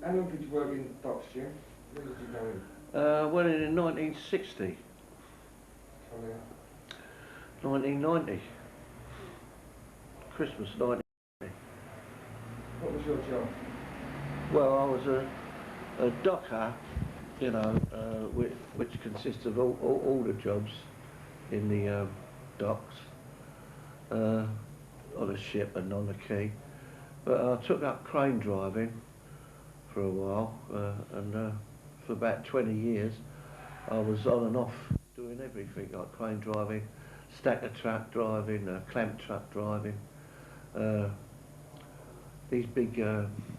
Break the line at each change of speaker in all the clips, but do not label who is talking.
How long did you work in docks, Jim? When did you go in?
Well, in 1960. 1990. Christmas 1990.
What was your job?
Well, I was a docker, you know, which consists of all the jobs in the docks, on the ship and on the quay. But I took up crane driving for a while, and for about 20 years I was on and off doing everything, like crane driving, stacker truck driving, clamp truck driving, these big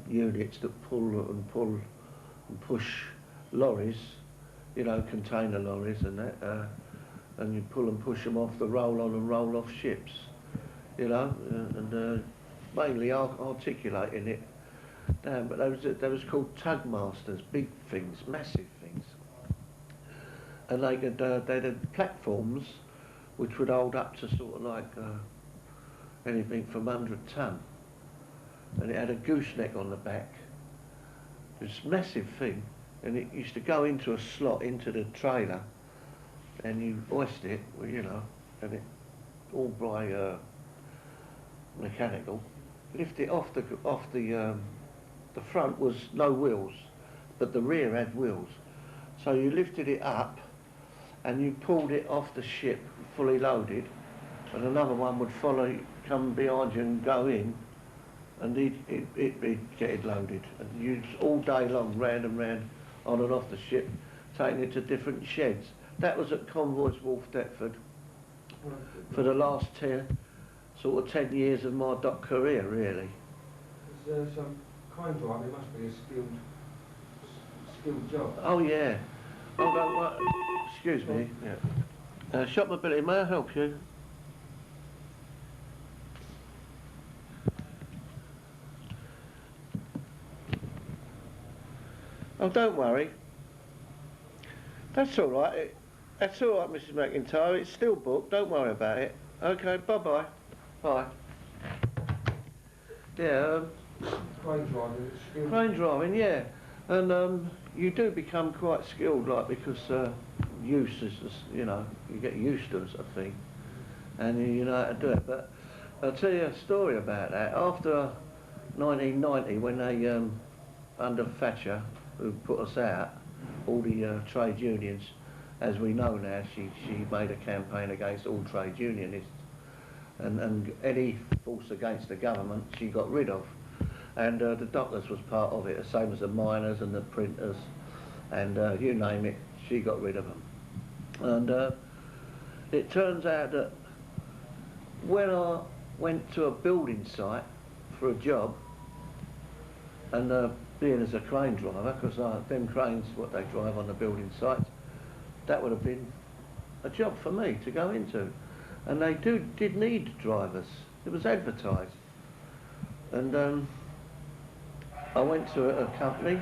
units that pull and push lorries, you know, container lorries and that, and you pull and push them off the roll-on and roll-off ships, you know, and mainly articulating it down, but they was called Tugmasters, big things, massive things, and they had platforms which would hold up to sort of like anything from 100 ton, and it had a gooseneck on the back. It was a massive thing, and it used to go into a slot into the trailer, and you hoist it, well, you know, and it all by mechanical. Lift it off the front was no wheels, but the rear had wheels. So you lifted it up, and you pulled it off the ship fully loaded, and another one would follow, come behind you and go in, and it'd get it loaded, and you'd all day long round and round, on and off the ship, taking it to different sheds. That was at Convoys Wharf, Deptford, for the last 10 years of my dock career, really.
Some crane driving must be a skilled job.
Oh yeah. Hold on, what? Excuse me. Yeah. Shop mobility, may I help you? Oh, don't worry. That's all right. That's all right, Mrs. McIntyre. It's still booked. Don't worry about it. Okay. Bye-bye. Bye. Yeah.
Crane driving.
Crane driving, yeah. And you do become quite skilled, like, because use is, you know, you get used to it, I think, and you know how to do it. But I'll tell you a story about that. After 1990, when they, under Thatcher, who put us out, all the trade unions, as we know now, she made a campaign against all trade unionists, and any force against the government she got rid of. And the dockers was part of it, the same as the miners and the printers, and you name it, she got rid of them. And it turns out that when I went to a building site for a job, and being as a crane driver, because them cranes, what they drive on the building sites, that would have been a job for me to go into. And they did need drivers. It was advertised. And I went to a company,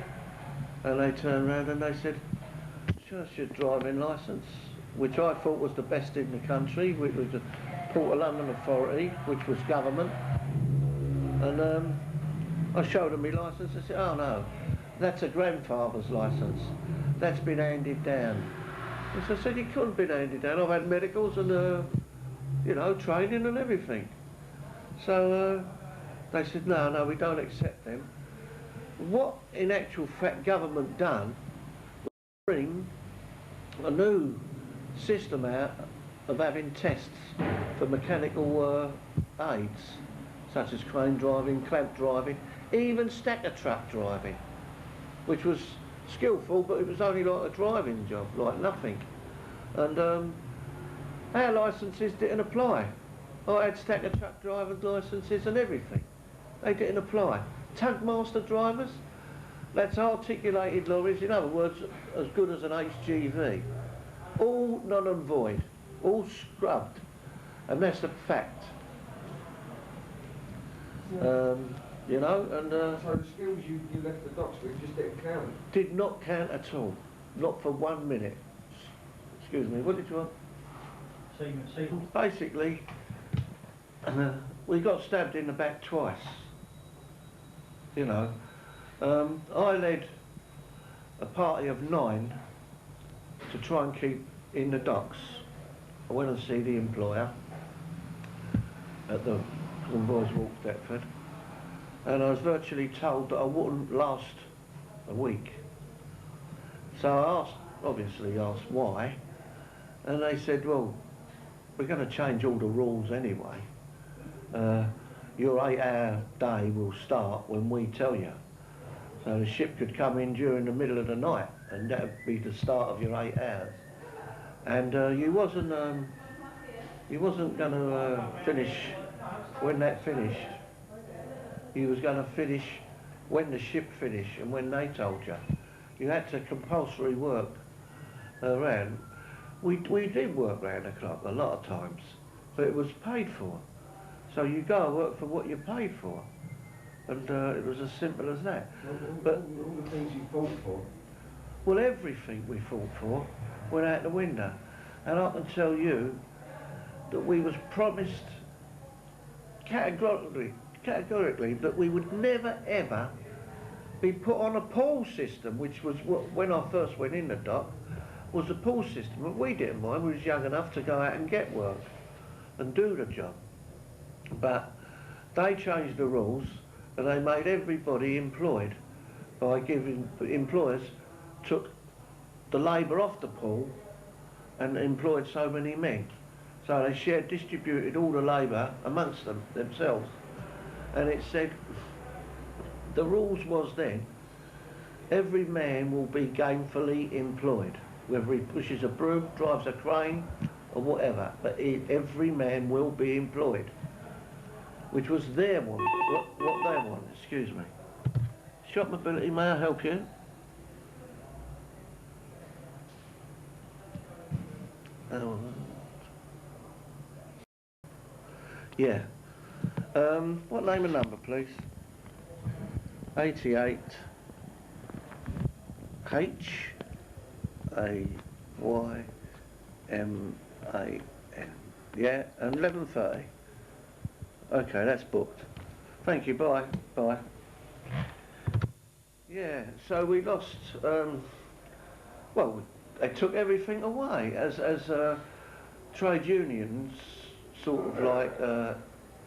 and they turned around and they said, "Show us your driving licence," which I thought was the best in the country, which was the Port of London Authority, which was government. And I showed them my licence. They said, "Oh no, that's a grandfather's licence. That's been handed down." And so I said, "It couldn't have been handed down. I've had medicals and you know, training and everything." So they said, no, we don't accept them. What in actual fact government done was bring a new system out of having tests for mechanical aids, such as crane driving, clamp driving, even stacker truck driving, which was skillful, but it was only like a driving job, like nothing. And our licences didn't apply. I had stacker truck driver's licences and everything. They didn't apply. Tugmaster drivers, that's articulated lorries, in other words, as good as an HGV. All null void, all scrubbed, and that's a fact. You know, and
so the skills you left the docks with just didn't count?
Did not count at all, not for 1 minute. Excuse me, what did you want? Basically, we got stabbed in the back twice, you know, I led a party of 9 to try and keep in the docks. I went and see the employer at the Convoys Wharf, Deptford, and I was virtually told that I wouldn't last a week. So I obviously asked why, and they said, well, we're going to change all the rules anyway. Your 8-hour day will start when we tell you. So the ship could come in during the middle of the night, and that would be the start of your 8 hours. And you wasn't going to finish when that finished. You was going to finish when the ship finished and when they told you. You had to compulsory work around. We did work round the clock a lot of times, but it was paid for. So you go and work for what you're paid for. And it was as simple as that. But
all the things you fought for.
Well, everything we fought for went out the window. And I can tell you that we was promised categorically that we would never ever be put on a pool system, which was what, when I first went in the dock, was a pool system. But we didn't mind, we was young enough to go out and get work and do the job. But they changed the rules and they made everybody employed by giving, employers took the labour off the pool and employed so many men. So they distributed all the labour amongst themselves. And it said, the rules was then, every man will be gainfully employed, whether he pushes a broom, drives a crane or whatever, but every man will be employed. Which was their want, what they want, excuse me. Shop mobility, may I help you? Yeah. What name and number, please? 88 HAYMAN. Yeah, and 11:30. Okay, that's booked. Thank you, bye. Bye. Yeah, so we lost, well, they took everything away as trade unions sort of like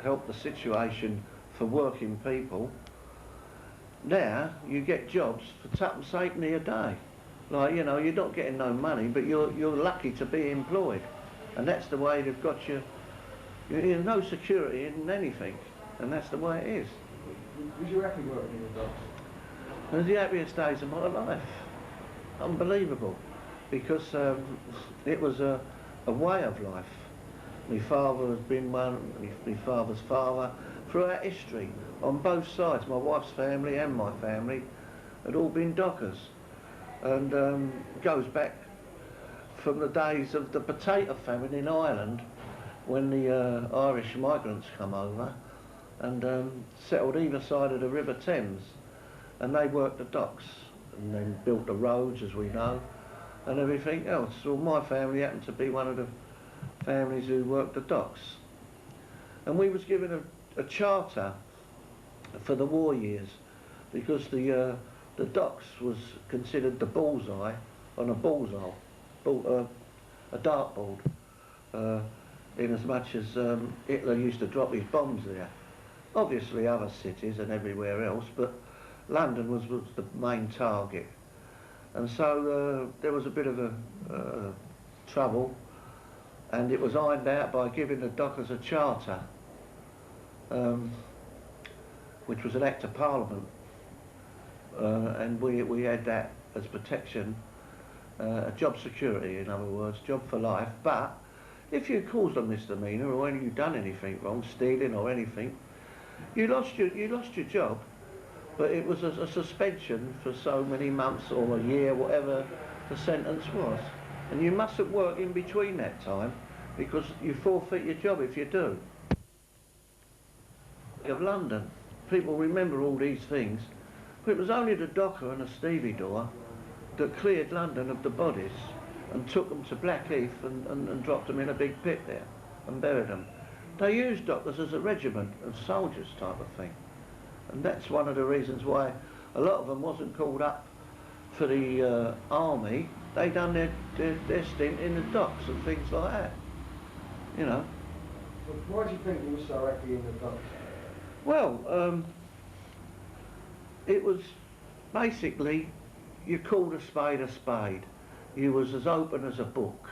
help the situation for working people. Now you get jobs for tuppence halfpenny a day. Like, you know, you're not getting no money, but you're lucky to be employed. And that's the way they've got you. There's no security in anything, and that's the way it is.
Was you happy working in the docks?
It was the happiest days of my life. Unbelievable. Because it was a way of life. My father has been one, my father's father, throughout history, on both sides. My wife's family and my family had all been dockers. And goes back from the days of the potato famine in Ireland, when the Irish migrants come over and settled either side of the River Thames, and they worked the docks and then built the roads, as we know, and everything else. So my family happened to be one of the families who worked the docks, and we was given a charter for the war years, because the docks was considered the bullseye on a bullseye, a dartboard. In as much as Hitler used to drop his bombs there. Obviously other cities and everywhere else, but London was the main target. And so there was a bit of a trouble, and it was ironed out by giving the dockers a charter, which was an Act of Parliament, and we had that as protection, a job security, in other words, job for life. But if you caused a misdemeanour or you done anything wrong, stealing or anything, you lost your job, but it was a suspension for so many months or a year, whatever the sentence was. And you mustn't work in between that time, because you forfeit your job if you do. Of London, people remember all these things, but it was only the docker and the stevedore that cleared London of the bodies and took them to Blackheath and dropped them in a big pit there and buried them. They used dockers as a regiment of soldiers type of thing. And that's one of the reasons why a lot of them wasn't called up for the army. They done their stint in the docks and things like that, you know.
But why do you think you were so active in the docks?
Well, it was basically, you called a spade, you was as open as a book,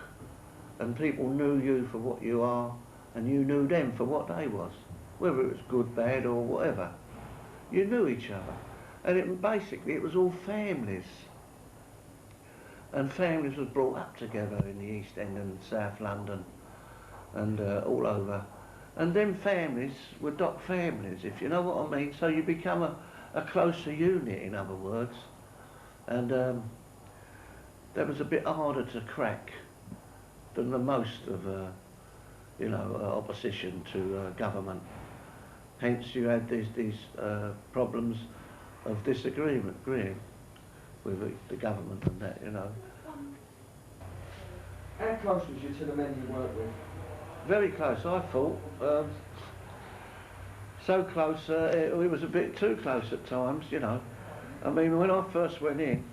and people knew you for what you are, and you knew them for what they was, whether it was good, bad or whatever. You knew each other, and basically it was all families, and families was brought up together in the East End and South London and all over, and them families were dock families, if you know what I mean. So you become a closer unit, in other words, and that was a bit harder to crack than the most of you know, opposition to government. Hence you had these problems of disagreement, agreeing with the government and that, you know.
How close was you to the men you worked with?
Very close, I thought. So close, it was a bit too close at times, you know. I mean, when I first went in,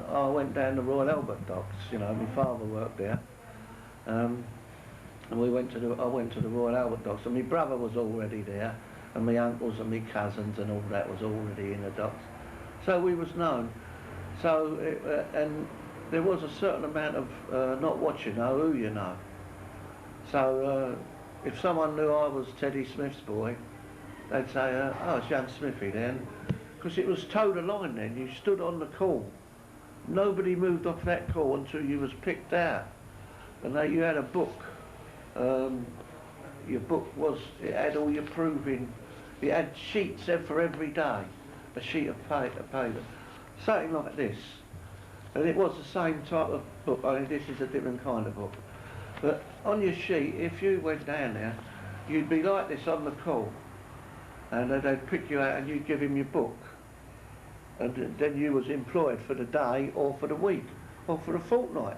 I went down the Royal Albert Docks, you know, my father worked there. And I went to the Royal Albert Docks, and my brother was already there, and my uncles and my cousins and all that was already in the docks. So we was known. So, and there was a certain amount of not what you know, who you know. So if someone knew I was Teddy Smith's boy, they'd say, oh, it's young Smithy then. Because it was toe the line then, you stood on the call. Nobody moved off that call until you was picked out. And you had a book. Your book was, it had all your proving. It had sheets for every day, a sheet of paper, something like this. And it was the same type of book, only this is a different kind of book. But on your sheet, if you went down there, you'd be like this on the call. And they'd pick you out and you'd give him your book. And then you was employed for the day or for the week or for the fortnight.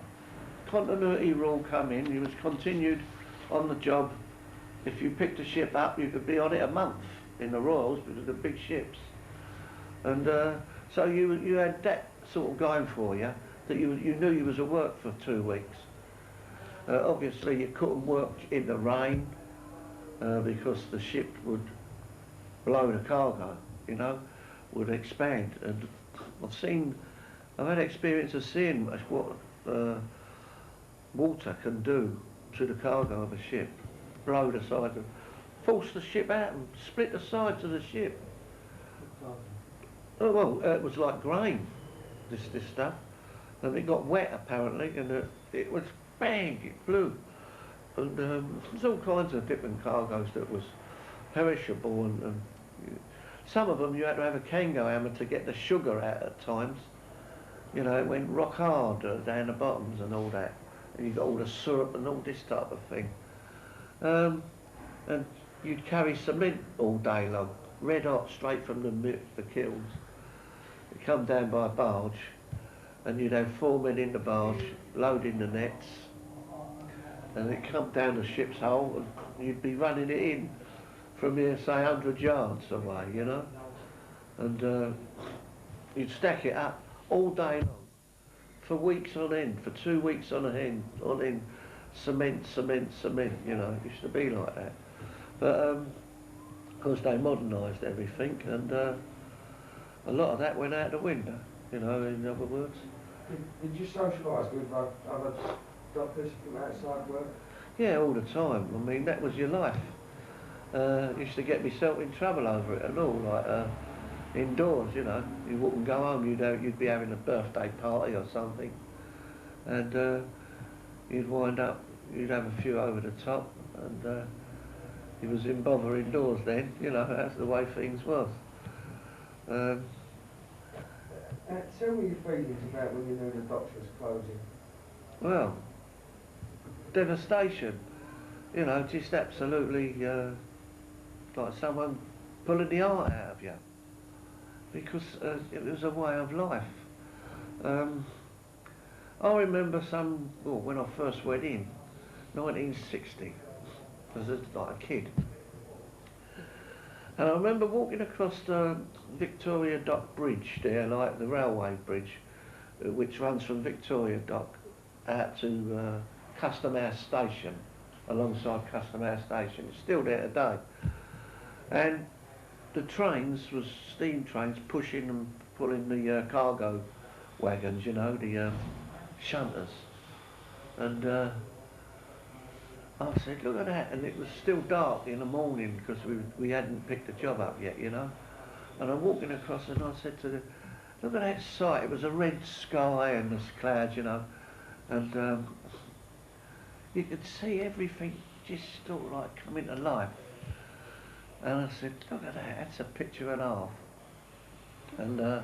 Continuity rule come in, you was continued on the job. If you picked a ship up, you could be on it a month in the Royals because of the big ships. And so you had that sort of going for you, that you knew you was at work for 2 weeks. Obviously you couldn't work in the rain because the ship would blow the cargo, you know, would expand. And I've had experience of seeing what water can do to the cargo of a ship, blow the sides, force the ship out and split the sides of the ship. Oh well, it was like grain, this stuff, and it got wet apparently, and it was bang, it blew, and there's all kinds of different cargoes that was perishable, and some of them you had to have a Kango hammer to get the sugar out at times. You know, it went rock hard down the bottoms and all that, and you got all the syrup and all this type of thing. And you'd carry cement all day long, red hot, straight from the kilns. It'd come down by a barge, and you'd have 4 men in the barge loading the nets, and it'd come down the ship's hull, and you'd be running it in from here, say 100 yards away, you know, and you'd stack it up all day long, for weeks on end, for 2 weeks on end, cement, you know, it used to be like that. But of course they modernised everything, and a lot of that went out the window, you know, in other words.
Did you socialise with other dockers from outside work?
Yeah, all the time. I mean, that was your life. Used to get myself in trouble over it and all, like indoors, you know. You wouldn't go home, you'd be having a birthday party or something, and you'd wind up, you'd have a few over the top, and you was in bother indoors then, you know, that's the way things was.
Tell me your feelings about when you knew the docks was closing.
Well, devastation, you know, just absolutely like someone pulling the heart out of you, because it was a way of life. I remember when I first went in, 1960, as like a kid, And I remember walking across the Victoria Dock Bridge there, like the railway bridge, which runs from Victoria Dock out to Custom House Station, alongside Custom House Station. It's still there today. And the trains was steam trains pushing and pulling the cargo wagons, you know, the shunters. And I said, look at that, and it was still dark in the morning because we hadn't picked the job up yet, you know. And I'm walking across and I said to them, look at that sight, it was a red sky and there's clouds, you know, and you could see everything just sort of like coming to life. And I said, look at that, that's a picture and a half. And the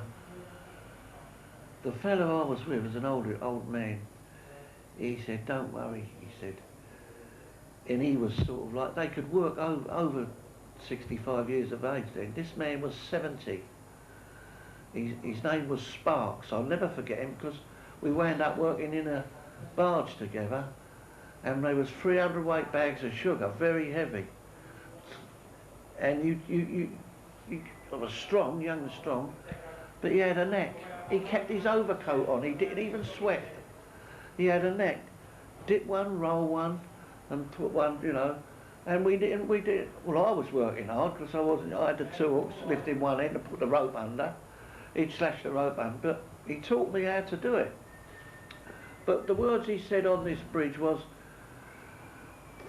fellow I was with was an old man. He said, don't worry, he said. And he was sort of like, they could work over 65 years of age then. This man was 70. His name was Sparks. I'll never forget him because we wound up working in a barge together and there was 300 weight bags of sugar, very heavy. And you was strong, young and strong, but he had a neck. He kept his overcoat on, he didn't even sweat. He had a neck. Dip one, roll one, and put one, you know. And we did, well, I was working hard because I had the tools, lifting one end to put the rope under. He'd slash the rope under, but he taught me how to do it. But the words he said on this bridge was,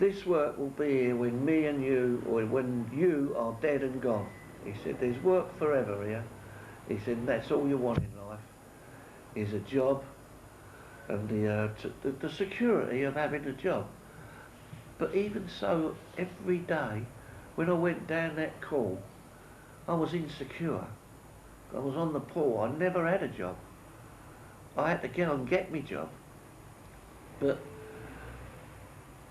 this work will be here when me and you, or when you are dead and gone. He said, there's work forever here. He said, that's all you want in life, is a job and the security of having a job. But even so, every day, when I went down that call, I was insecure. I was on the poor, I never had a job. I had to get on and get me job. But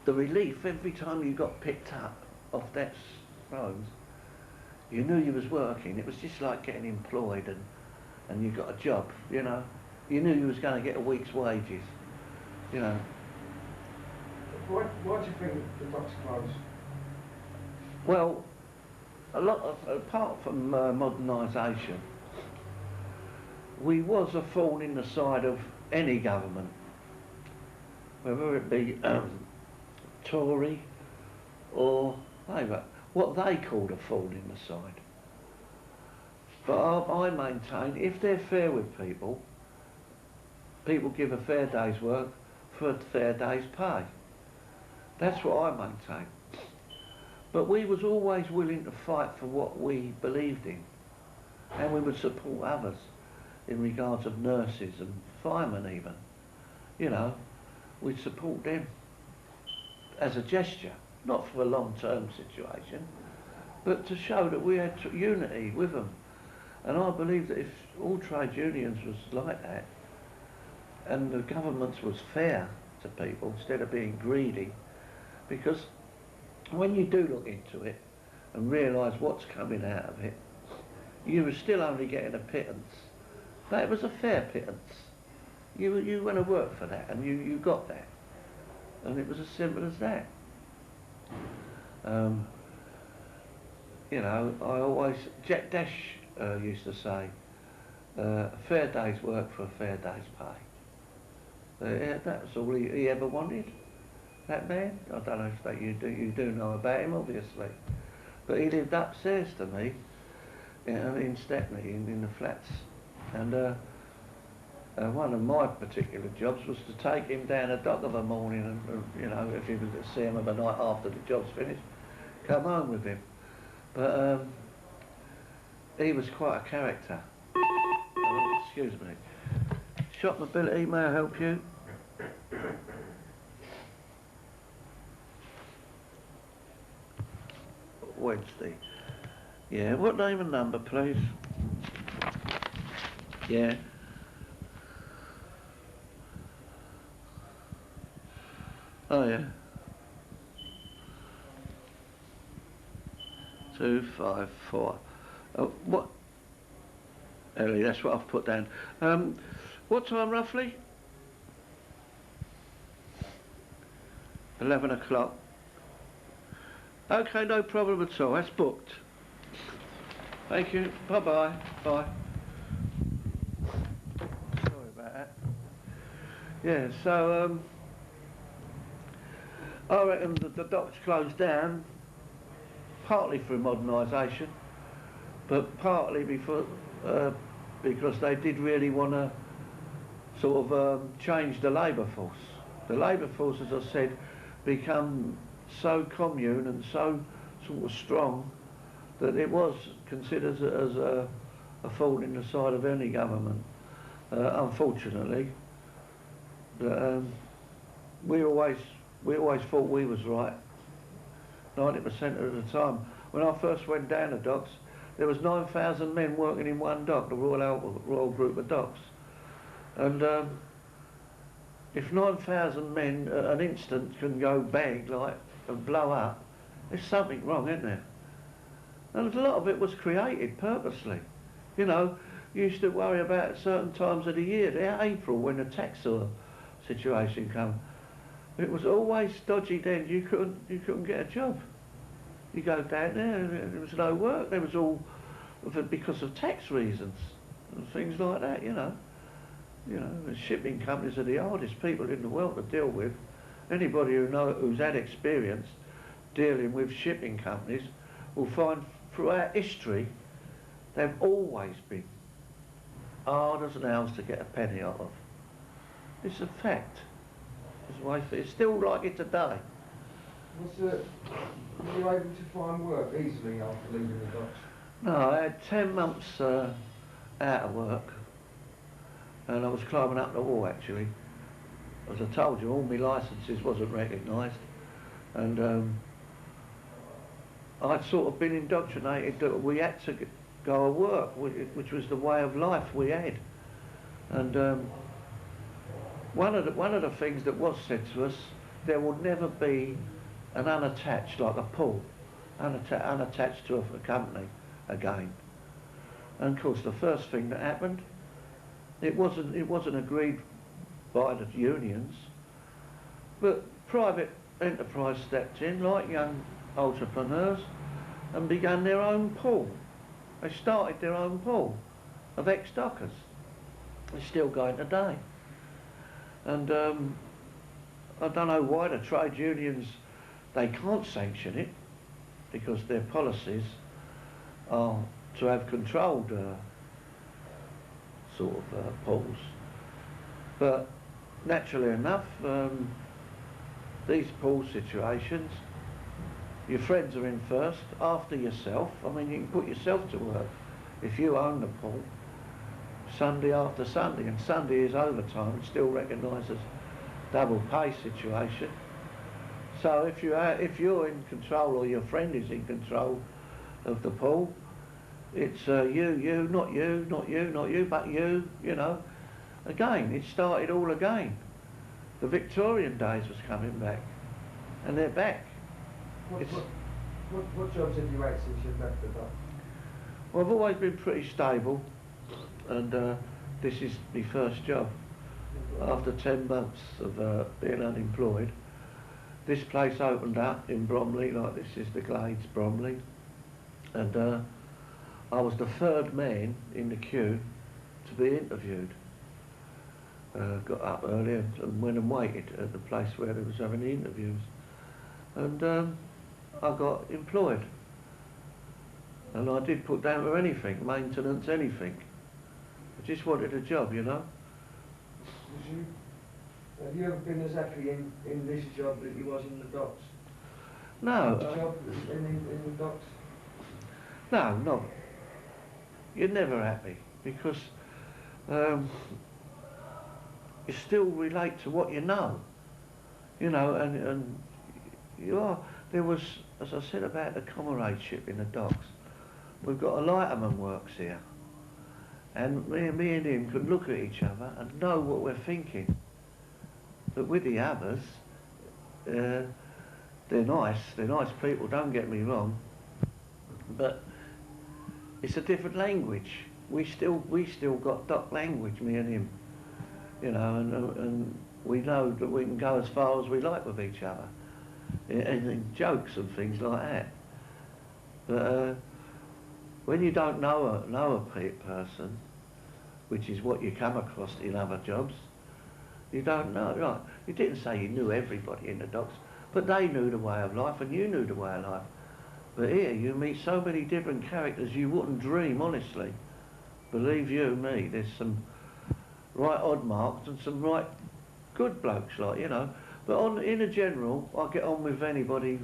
the relief every time you got picked up off that road, you knew you was working. It was just like getting employed and you got a job, you know. You knew you was going to get a week's wages, you know.
Why do you think the dock's closed?
Well, a lot of, apart from modernisation, we was a thorn in the side of any government, whether it be Tory or Labour, what they called a thorn in the side. But I maintain, if they're fair with people, people give a fair day's work for a fair day's pay. That's what I maintain. But we was always willing to fight for what we believed in, and we would support others in regards of nurses and firemen even. You know, we'd support them as a gesture, not for a long-term situation, but to show that we had unity with them. And I believe that if all trade unions was like that, and the governments was fair to people instead of being greedy, because when you do look into it and realise what's coming out of it, you were still only getting a pittance. But it was a fair pittance. You went to work for that and you got that. And it was as simple as that. You know, I always, Jack Dash used to say, a fair day's work for a fair day's pay. Yeah, that was all he ever wanted. That man, I don't know if that you do know about him, obviously, but he lived upstairs to me, you know, in Stepney, in the flats, and one of my particular jobs was to take him down a dock of a morning, and you know, if he was to see him the night after the job's finished, come home with him. But he was quite a character. Oh, excuse me. Shop mobility, may I help you? Wednesday. Yeah, what name and number, please? Yeah. Oh, yeah. 254. Oh, what? Ellie, that's what I've put down. What time roughly? 11 o'clock. Okay, no problem at all. That's booked. Thank you. Bye-bye. Bye. Sorry about that. Yeah, so I reckon the docks closed down partly through modernisation, but partly because they did really want to sort of change the labour force. The labour force, as I said, become so commune and so sort of strong that it was considered as a fault in the side of any government. Unfortunately, but, we always thought we was right 90% of the time. When I first went down the docks, there was 9,000 men working in one dock, the Royal Group of Docks. And if 9,000 men at an instant can go bang like and blow up, there's something wrong, isn't there? And a lot of it was created purposely. You know, you used to worry about certain times of the year, April, when the tax situation came. It was always dodgy then. You couldn't get a job. You go down there was no work. There was all because of tax reasons and things like that. You know, the shipping companies are the hardest people in the world to deal with. Anybody who's had experience dealing with shipping companies will find throughout history they've always been hard as nails to get a penny out of. It's a fact. It's still like it today.
Were you able to find work easily after leaving the docks?
No, I had 10 months out of work, and I was climbing up the wall actually. As I told you, all my licences wasn't recognised, and I'd sort of been indoctrinated that we had to go to work, which was the way of life we had. And one of the things that was said to us, there will never be an unattached, like a pool, unattached to a company again. And of course, the first thing that happened, it wasn't agreed by the unions, but private enterprise stepped in, like young entrepreneurs, and began their own pool. They started their own pool of ex-dockers. It's still going today. And I don't know why the trade unions, they can't sanction it, because their policies are to have controlled pools. But naturally enough, these pool situations, your friends are in first, after yourself. I mean, you can put yourself to work if you own the pool, Sunday after Sunday, and Sunday is overtime, it's still recognised as double pay situation. So if you're in control, or your friend is in control of the pool, it's you, not you, not you, not you, but you know. Again, it started all again. The Victorian days was coming back, and they're back.
What jobs have you had since you've left the dock?
Well, I've always been pretty stable, and this is my first job. After 10 months of being unemployed, this place opened up in Bromley, like this is the Glades, Bromley, and I was the third man in the queue to be interviewed. Got up early and went and waited at the place where they was having the interviews, and I got employed. And I did put down for anything, maintenance, anything. I just wanted a job, you know.
Have you ever been exactly in this job that you was in the docks?
No.
Job in the docks?
No, no. You're never happy, because you still relate to what you know, and you are. There was, as I said about the comradeship in the docks, we've got a lighterman works here, and me and him could look at each other and know what we're thinking. But with the others, they're nice people, don't get me wrong, but it's a different language. We still got dock language, me and him, and we know that we can go as far as we like with each other, and in jokes and things like that. But when you don't know a person, which is what you come across in other jobs, you don't know. Right? You didn't say you knew everybody in the docks, but they knew the way of life and you knew the way of life. But here you meet so many different characters you wouldn't dream, honestly. Believe you me, there's some right odd marks and some right good blokes, like, you know. But in a general, I get on with anybody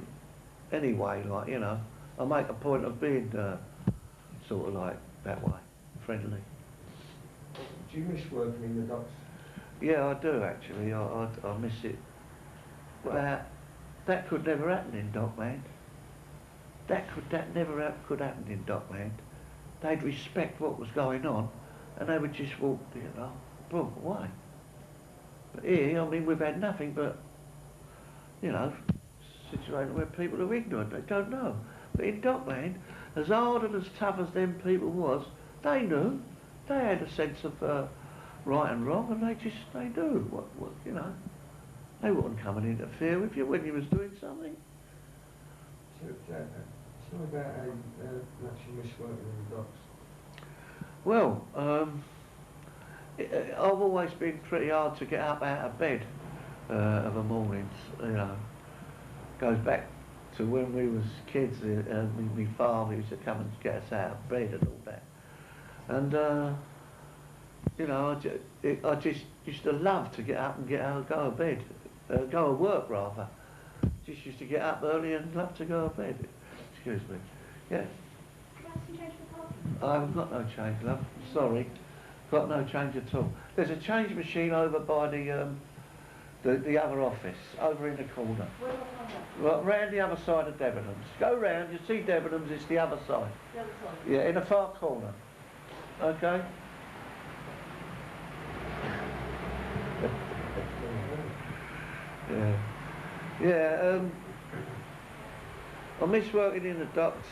anyway, like, you know. I make a point of being sort of like that way, friendly.
Do you miss working in the docks?
Yeah, I do actually. I miss it. Well, that could never happen in Dockland. That never could happen in Dockland. They'd respect what was going on, and they would just walk, you know, boom, away. But here, I mean, we've had nothing but, you know, situation where people are ignorant. They don't know. But in Dockland, as hard and as tough as them people was, they knew. They had a sense of right and wrong, and they knew what you know. They wouldn't come and interfere with you when you was doing something.
So, tell me about how you actually miss working in the docks.
Well, I've always been pretty hard to get up out of bed of a mornings, you know. Goes back to when we was kids, my father used to come and get us out of bed and all that. And, you know, I just used to love to get up and go to bed, go to work rather. Just used to get up early and love to go to bed. Excuse me. Yeah.
Can I have some change for parking?
I haven't got no change, love. Sorry. Got no change at all. There's a change machine over by the other office, over in the corner.
Where do I find that?
Right, round the other side of Debenhams. Go round, you see Debenhams, it's the other side.
The other side?
Yeah, in the far corner. Okay? Yeah. Yeah, I miss working in the docks.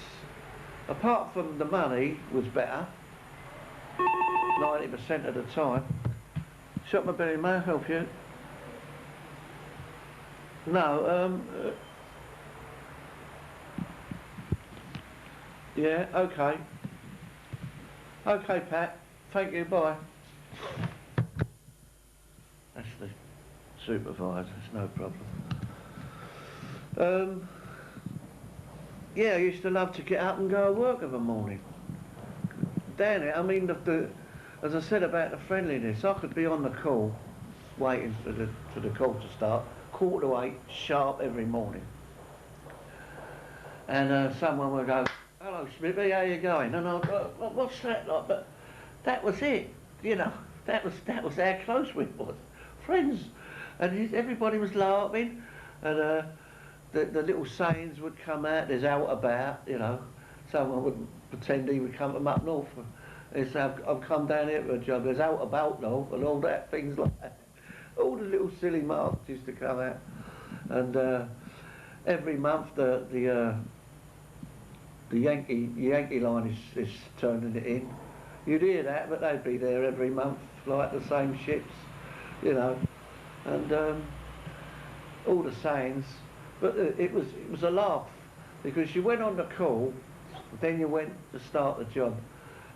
Apart from the money was better, 90% of the time. Shut my belly, may I help you? No, yeah, okay. Okay, Pat. Thank you, bye. That's the supervisor, it's no problem. Yeah, I used to love to get up and go to work of a morning. Down it, I mean, as I said about the friendliness, I could be on the call, waiting for the call to start, 7:45 sharp every morning. And someone would go, "Hello, Smithy, how you going?" And I'd go, "What's that like?" But that was it, you know. That was how close we was, friends, and everybody was laughing, and the little sayings would come out. There's out about, you know. Someone would pretend he would come from up north. He'd say, "I've come down here for a job. There's out about though," and all that, things like that. All the little silly marks used to come out, and every month the Yankee line is turning it in. You'd hear that, but they'd be there every month, like the same ships, you know, and all the sayings. But it was a laugh, because you went on the call, then you went to start the job,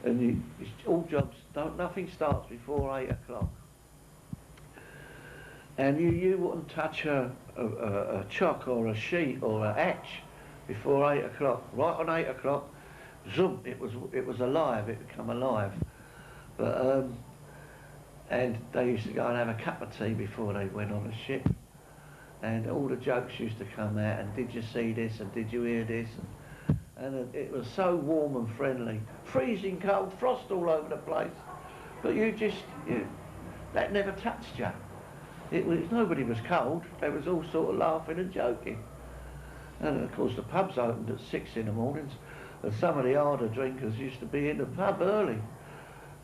and all jobs nothing starts before 8 o'clock. And you wouldn't touch a chock or a sheet or a hatch before 8 o'clock. Right on 8 o'clock, zoom, it was alive, it became alive. But and they used to go and have a cup of tea before they went on the ship. And all the jokes used to come out, and did you see this, and did you hear this? And it was so warm and friendly. Freezing cold, frost all over the place. But that never touched you. Nobody was cold, they was all sort of laughing and joking. And of course the pubs opened at 6 in the mornings, and some of the harder drinkers used to be in the pub early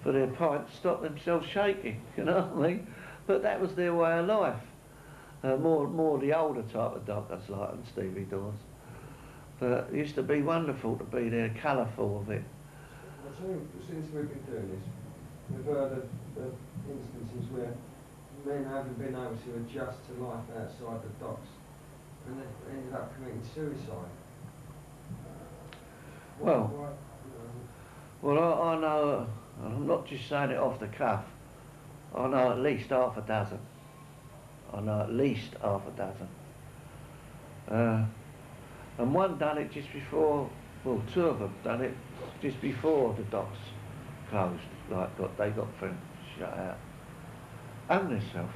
for their pint to stop themselves shaking, you know what I mean? But that was their way of life. More the older type of dockers, like and Stevie Dawes. But it used to be wonderful to be there, colourful of it.
So since we've been doing this, we've heard of instances where men haven't been able to adjust to life outside the docks, and they've ended up committing suicide.
Well, Well, I know, I'm not just saying it off the cuff, I know at least half a dozen. I know at least half a dozen. And one done it just before, well, two of them done it just before the docks closed, like they got shut out. Hung themselves.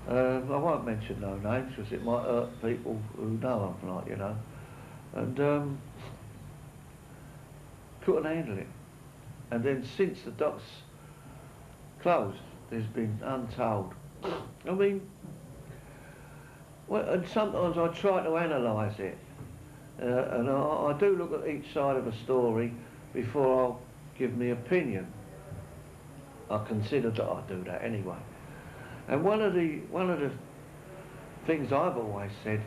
I won't mention no names because it might hurt people who know them, like, you know. And couldn't handle it. And then since the docks closed, there's been untold. I mean, well, and sometimes I try to analyse it, and I do look at each side of a story before I'll give my opinion. I consider that I do that anyway. And one of the things I've always said,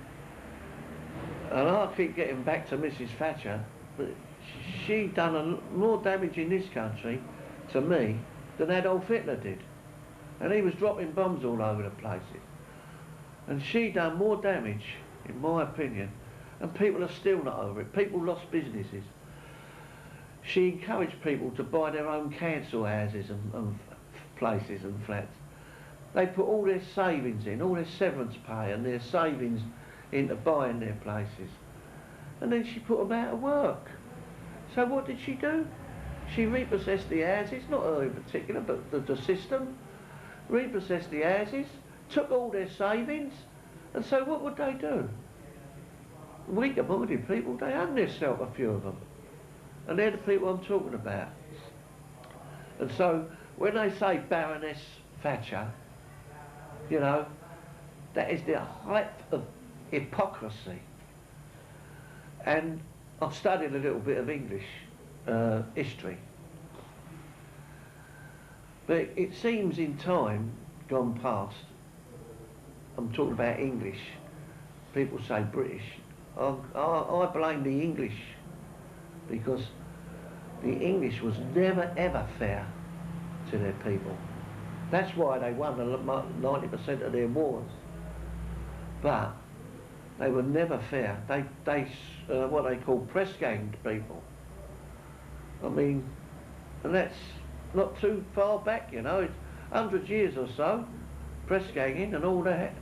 and I keep getting back to Mrs. Thatcher, but she done more damage in this country to me than Adolf Hitler did. And he was dropping bombs all over the places. And she done more damage, in my opinion, and people are still not over it. People lost businesses. She encouraged people to buy their own council houses and places and flats. They put all their savings in, all their severance pay and their savings into buying their places. And then she put them out of work. So what did she do? She repossessed the houses, not her in particular, but the system. Repossessed the houses, took all their savings, and so what would they do? Weaker-minded people, they hung themselves, a few of them. And they're the people I'm talking about. And so, when they say Baroness Thatcher, you know, that is the height of hypocrisy. And I've studied a little bit of English history. But it seems in time gone past, I'm talking about English, people say British, I blame the English, because the English was never ever fair to their people. That's why they won 90% of their wars. But they were never fair. They what they call press-ganged people. I mean, and that's not too far back, you know. It's 100 years or so, press-ganging and all that.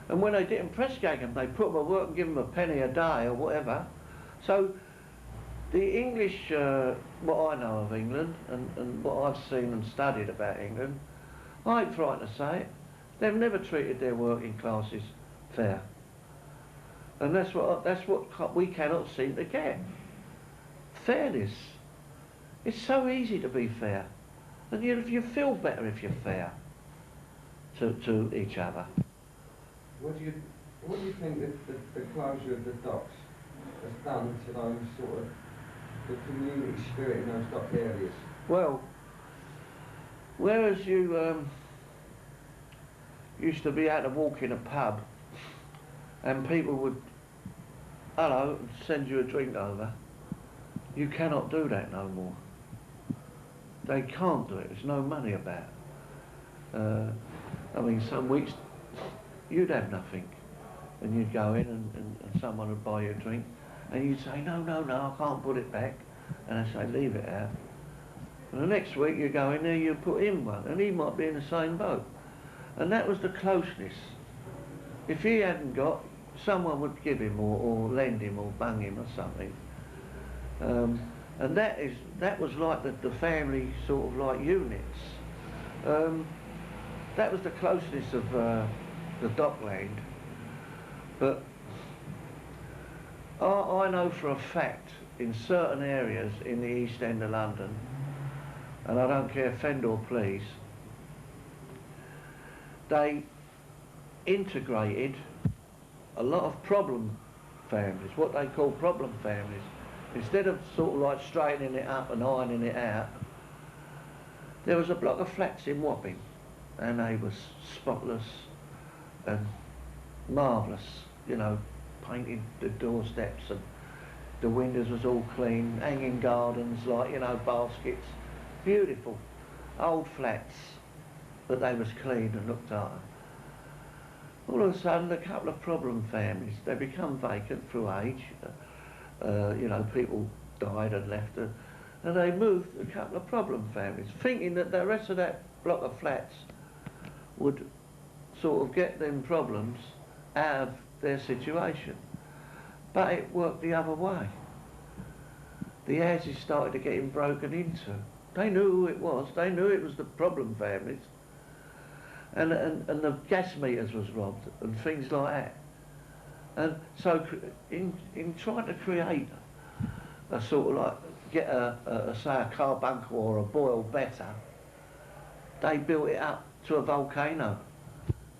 And when they didn't press-gang them, they put them at work and give them a penny a day or whatever. So the English, what I know of England and what I've seen and studied about England, I ain't frightened to say it, they've never treated their working classes fair. And that's what we cannot seem to get. Fairness. It's so easy to be fair. And you feel better if you're fair to each other.
What do you think that the closure of the docks has done to those sort of the community spirit in those dock areas?
Well, whereas you used to be able to walk in a pub and people would, hello, send you a drink over, you cannot do that no more. They can't do it, there's no money about. I mean, some weeks you'd have nothing and you'd go in and someone would buy you a drink and you'd say, no, I can't put it back, and I say, leave it out. And the next week you go in there, you put in one, and he might be in the same boat. And that was the closeness. If he hadn't got, someone would give him or lend him or bung him or something. And that was like the family sort of like units. That was the closeness of the dockland. But I know for a fact in certain areas in the East End of London, and I don't care offend or please, they integrated a lot of problem families, what they call problem families. Instead of sort of like straightening it up and ironing it out, there was a block of flats in Wapping and they were spotless and marvellous, you know, painted the doorsteps and the windows was all clean, hanging gardens like, you know, baskets, beautiful old flats, but they was clean and looked after. All of a sudden a couple of problem families, they become vacant through age, you know, people died and left her, and they moved a couple of problem families, thinking that the rest of that block of flats would sort of get them problems out of their situation. But it worked the other way. The houses started to getting broken into. They knew who it was. They knew it was the problem families. And the gas meters was robbed and things like that. And so in trying to create a sort of like, get say a carbuncle or a boil better, they built it up to a volcano.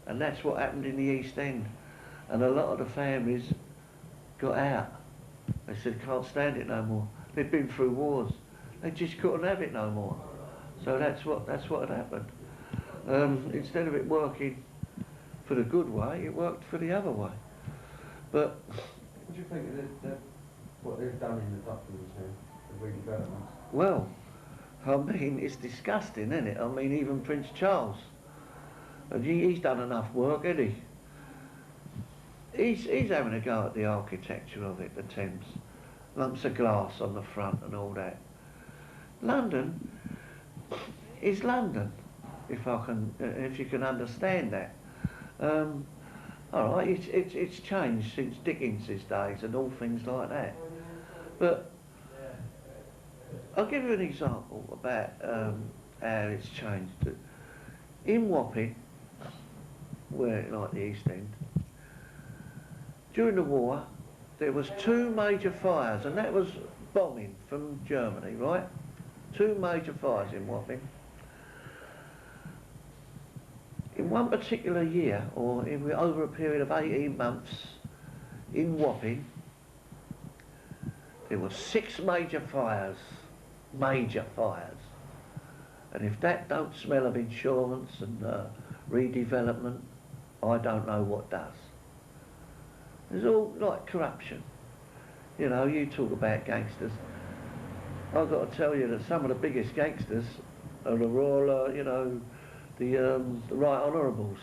And that's what happened in the East End. And a lot of the families got out. They said, can't stand it no more. They'd been through wars. They just couldn't have it no more. So that's what had happened. Instead of it working for the good way, it worked for the other way. But
what do you think of what they've done in the documents now, the redevelopments?
Well, I mean, it's disgusting, isn't it? I mean, even Prince Charles, he's done enough work, hasn't he? He's having a go at the architecture of it, the Thames. Lumps of glass on the front and all that. London is London, if you can understand that. All right, it's changed since Dickens's days and all things like that. But I'll give you an example about how it's changed. In Wapping, where like the East End, during the war, there was 2 major fires, and that was bombing from Germany, right? 2 major fires in Wapping. In one particular year, or over a period of 18 months, in Wapping, there were 6 major fires. Major fires. And if that don't smell of insurance and redevelopment, I don't know what does. It's all like corruption. You know, you talk about gangsters. I've got to tell you that some of the biggest gangsters are the Royal, you know, the Right Honourables.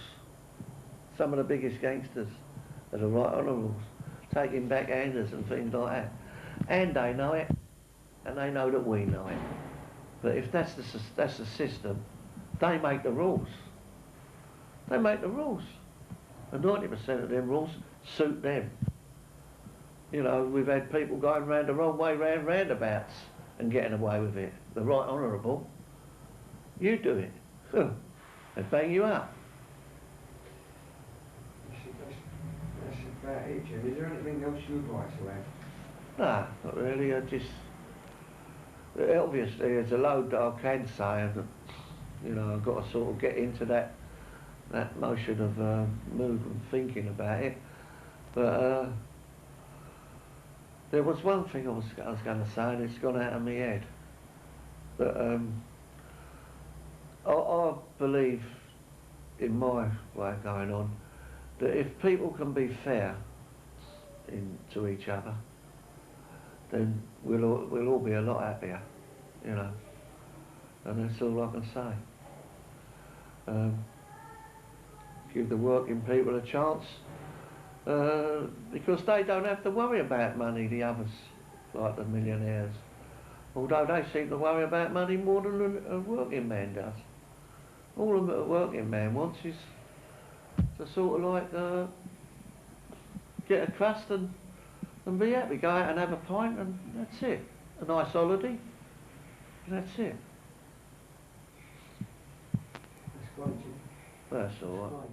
Some of the biggest gangsters are the Right Honourables, taking backhanders and things like that. And they know it, and they know that we know it. But if that's the system, they make the rules. They make the rules. And 90% of them rules suit them. You know, we've had people going round the wrong way round roundabouts and getting away with it. The Right Honourable, you do it. They bang you up.
That's about it, Jim. Is there anything else you'd like to add?
Nah, not really. Obviously there's a load that I can say, and you know, I've got to sort of get into that motion of mood and thinking about it. But there was one thing I was going to say, and it's gone out of my head. But I believe, in my way of going on, that if people can be fair to each other, then we'll all be a lot happier, you know. And that's all I can say. Give the working people a chance, because they don't have to worry about money, the others, like the millionaires. Although they seem to worry about money more than a working man does. All a working man wants is to sort of like get a crust and be happy, go out and have a pint, and that's it. A nice holiday, and that's it.
That's great, Jim.
That's all right.
Right.